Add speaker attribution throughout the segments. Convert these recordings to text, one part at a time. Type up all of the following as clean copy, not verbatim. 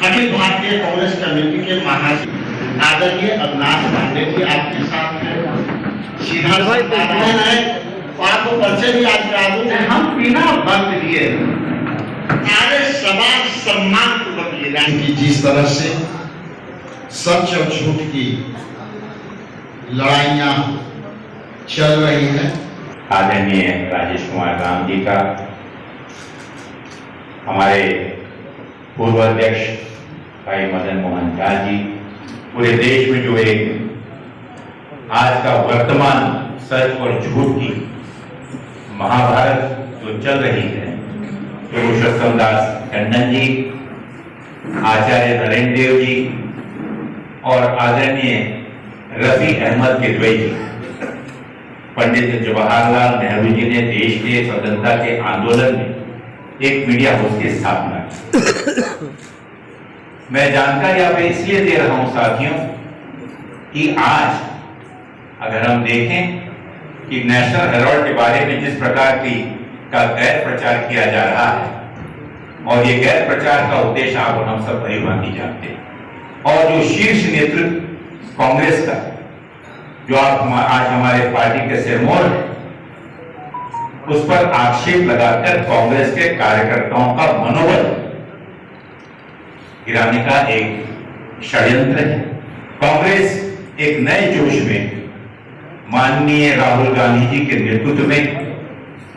Speaker 1: Akhil Bharatiya Congress committee के महासचिव आदरणीय अविनाश पांडे जी आपके साथ हैं। सीधा संवाद है, आपको परिचय भी आज करा दूं। हम बिना वक्त लिए आगे समाज सम्मान पूर्वक लेना की जिस तरह से सच और झूठ की लड़ाइयां चल रही है।
Speaker 2: आदरणीय राजेश कुमार राम जी का, हमारे पूर्व अध्यक्ष भाई मदन मोहन झा जी, पूरे देश में जो एक आज का वर्तमान सच और झूठ की महाभारत जो चल रही है, पुरुषोत्तम दास टंडन जी, आचार्य नरेंद्र देव जी और आदरणीय रफी अहमद किदवई जी, पंडित जवाहरलाल नेहरू जी ने देश के स्वतंत्रता के आंदोलन में एक मीडिया हाउस की स्थापना की। मैं जानकारी आप इसलिए दे रहा हूं साथियों कि आज अगर हम देखें कि नेशनल हेराल्ड के बारे में जिस प्रकार का गैर प्रचार किया जा रहा है, और ये गैर प्रचार का उद्देश्य आप हम सब भली जानते हैं, और जो शीर्ष नेतृत्व कांग्रेस का जो आज हमारे पार्टी के सिरमौर है, उस पर आक्षेप लगाकर कांग्रेस के कार्यकर्ताओं का मनोबल गिराने का एक षड्यंत्र है। कांग्रेस एक नए जोश में माननीय राहुल गांधी जी के नेतृत्व में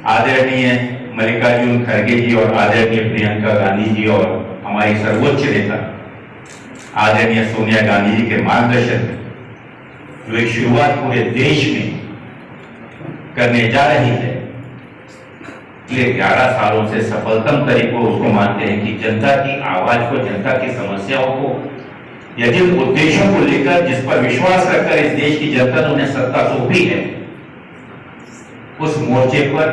Speaker 2: आदरणीय मल्लिकार्जुन खड़गे जी और आदरणीय प्रियंका गांधी जी और हमारी सर्वोच्च नेता आदरणीय सोनिया गांधी जी के मार्गदर्शन में जो एक शुरुआत पूरे देश में करने जा रही है, पिछले 11 सालों से सफलतम तरीकों उसको मानते हैं कि जनता की आवाज को, जनता की समस्याओं को या जिन उद्देश्यों को लेकर जिस पर विश्वास रखकर इस देश की जनता ने उन्हें सत्ता सौंपी है, उस मोर्चे पर,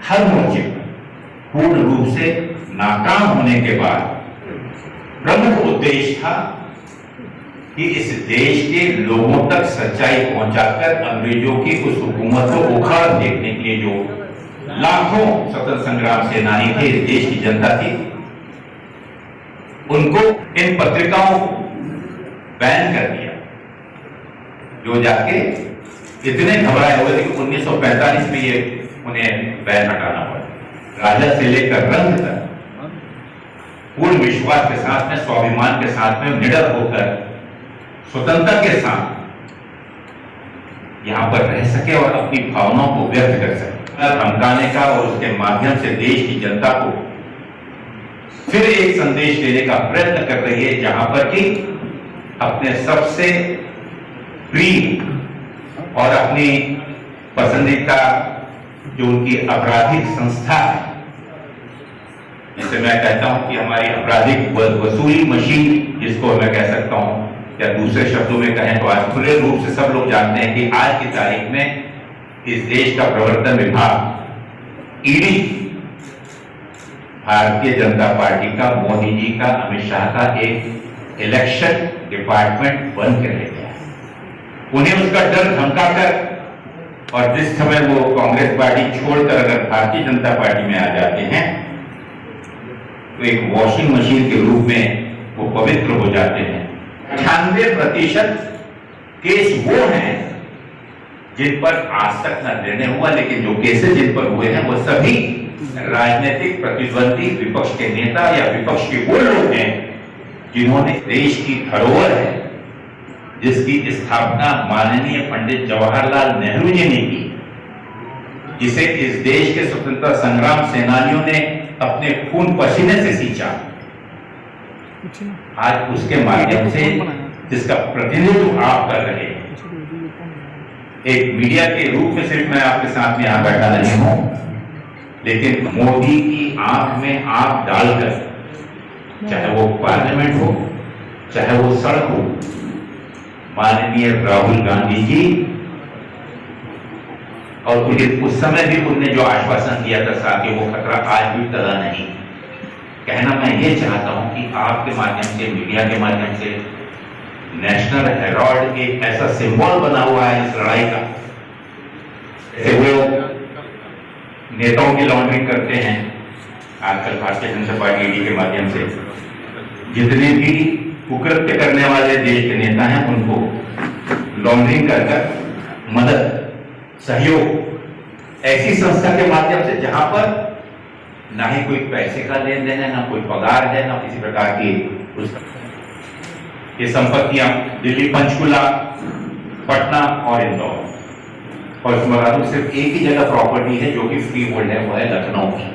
Speaker 2: हर मोर्चे पर पूर्ण रूप से नाकाम होने के बाद प्रमुख उद्देश्य था कि इस देश के लोगों तक सच्चाई पहुंचाकर अंग्रेजों की उस हुकूमत को उखाड़ देखने के लिए जो लाखों स्वतंत्र संग्राम सेनानी थे, इस देश की जनता थी, उनको इन पत्रिकाओं को बैन कर दिया, जो जाके इतने घबराए हुए थे कि 1945 में ये उन्हें बैन हटाना पड़ा। राजा से लेकर रंग तक पूर्ण विश्वास के साथ में, स्वाभिमान के साथ में, निडर होकर, स्वतंत्रता के साथ यहां पर रह सके और अपनी भावनाओं को व्यक्त कर सके। धमकाने का और उसके माध्यम से देश की जनता को फिर एक संदेश देने का प्रयत्न कर रही है, जहां पर कि अपने सबसे प्रिय और अपनी पसंदीदा जो उनकी आपराधिक संस्था है, जिसे मैं कहता हूं कि हमारी आपराधिक वसूली मशीन, जिसको मैं कह सकता हूं, या दूसरे शब्दों में कहें तो आज खुले रूप से सब लोग जानते हैं कि आज की तारीख में इस देश का प्रवर्तन विभाग ईडी भारतीय जनता पार्टी का, मोदी जी का, अमित शाह का एक इलेक्शन डिपार्टमेंट बन के रह गया है। उन्हें उसका डर धमकाकर, और जिस समय वो कांग्रेस पार्टी छोड़कर अगर भारतीय जनता पार्टी में आ जाते हैं तो एक वॉशिंग मशीन के रूप में वो पवित्र हो जाते हैं। 98% केस वो हैं जिन पर आज तक न निर्णय हुआ, लेकिन जो केसेस जिन पर हुए हैं वो सभी राजनीतिक प्रतिद्वंदी, विपक्ष के नेता या विपक्ष के वो लोग हैं जिन्होंने देश की धरोहर है, जिसकी स्थापना माननीय पंडित जवाहरलाल नेहरू जी ने की, जिसे इस देश के स्वतंत्रता संग्राम सेनानियों ने अपने खून पसीने से सींचा, आज उसके माध्यम से जिसका प्रतिनिधित्व आप कर रहे हैं, एक मीडिया के रूप में सिर्फ मैं आपके साथ में यहां बैठा नहीं हूं, लेकिन मोदी की आंख में आंख डालकर, चाहे वो पार्लियामेंट हो, चाहे वो सड़क हो, माननीय राहुल गांधी जी, और उस समय भी उनने जो आश्वासन दिया था साथियों, वो खतरा आज भी टला नहीं। कहना मैं ये चाहता हूं कि आपके माध्यम से, मीडिया के माध्यम से, नेशनल हेराल्ड एक ऐसा सिंबल बना हुआ है इस लड़ाई का। वो नेताओं की लॉन्ड्रिंग करते हैं आजकल भारतीय जनता पार्टी ईडी के माध्यम से, जितने भी कुकृत्य करने वाले देश के नेता हैं उनको लॉन्ड्रिंग कर मदद सहयोग ऐसी संस्था के माध्यम से जहां पर ना ही कोई पैसे का लेन देन है, ना कोई पगार है, ना किसी प्रकार की ये संपत्तियां दिल्ली, पंचकुला, पटना और इंदौर, और इसमें बता दूं सिर्फ एक ही जगह प्रॉपर्टी है जो कि फ्री होल्ड है, वो है लखनऊ की।